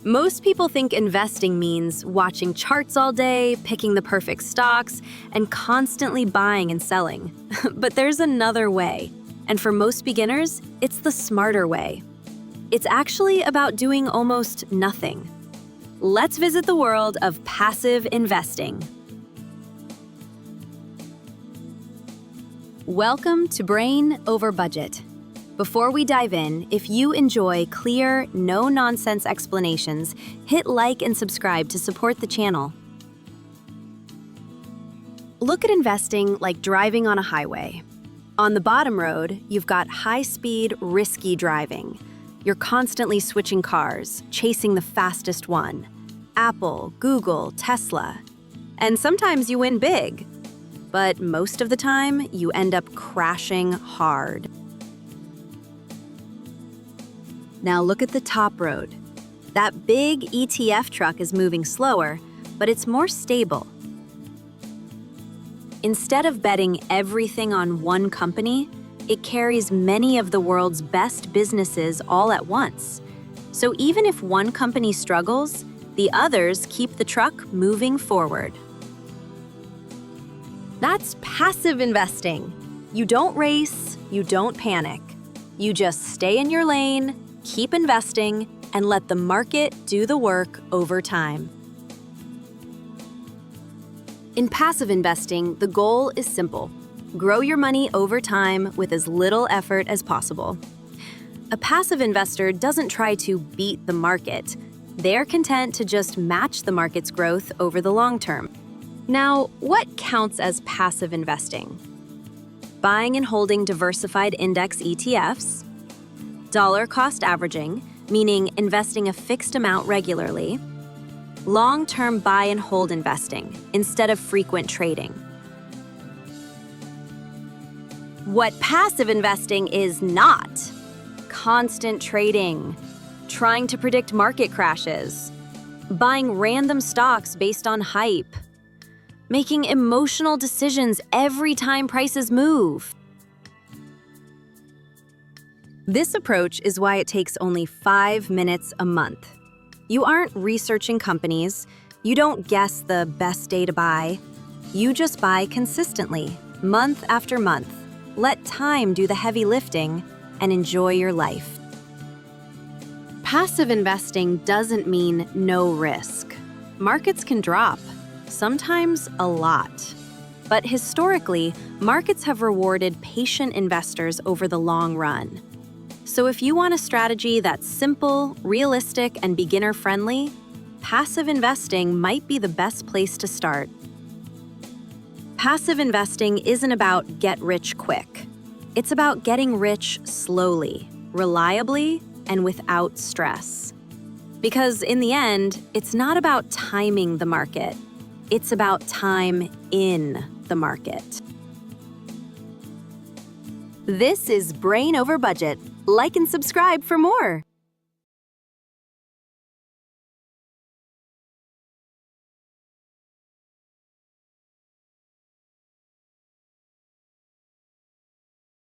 Most people think investing means watching charts all day, picking the perfect stocks, and constantly buying and selling. But there's another way. And for most beginners, it's the smarter way. It's actually about doing almost nothing. Let's visit the world of passive investing. Welcome to Brain Over Budget. Before we dive in, if you enjoy clear, no-nonsense explanations, hit like and subscribe to support the channel. Look at investing like driving on a highway. On the bottom road, you've got high-speed, risky driving. You're constantly switching cars, chasing the fastest one. Apple, Google, Tesla. And sometimes you win big. But most of the time, you end up crashing hard. Now look at the top road. That big ETF truck is moving slower, but it's more stable. Instead of betting everything on one company, it carries many of the world's best businesses all at once. So even if one company struggles, the others keep the truck moving forward. That's passive investing. You don't race, you don't panic. You just stay in your lane, keep investing, and let the market do the work over time. In passive investing, the goal is simple. Grow your money over time with as little effort as possible. A passive investor doesn't try to beat the market. They're content to just match the market's growth over the long term. Now, what counts as passive investing? Buying and holding diversified index ETFs, dollar cost averaging, meaning investing a fixed amount regularly, long-term buy and hold investing instead of frequent trading. What passive investing is not: constant trading, trying to predict market crashes, buying random stocks based on hype, making emotional decisions every time prices move. This approach is why it takes only 5 minutes a month. You aren't researching companies, you don't guess the best day to buy. You just buy consistently, month after month. Let time do the heavy lifting and enjoy your life. Passive investing doesn't mean no risk. Markets can drop, sometimes a lot. But historically, markets have rewarded patient investors over the long run. So if you want a strategy that's simple, realistic, and beginner-friendly, passive investing might be the best place to start. Passive investing isn't about get rich quick. It's about getting rich slowly, reliably, and without stress. Because in the end, it's not about timing the market. It's about time in the market. This is Brain Over Budget. Like and subscribe for more.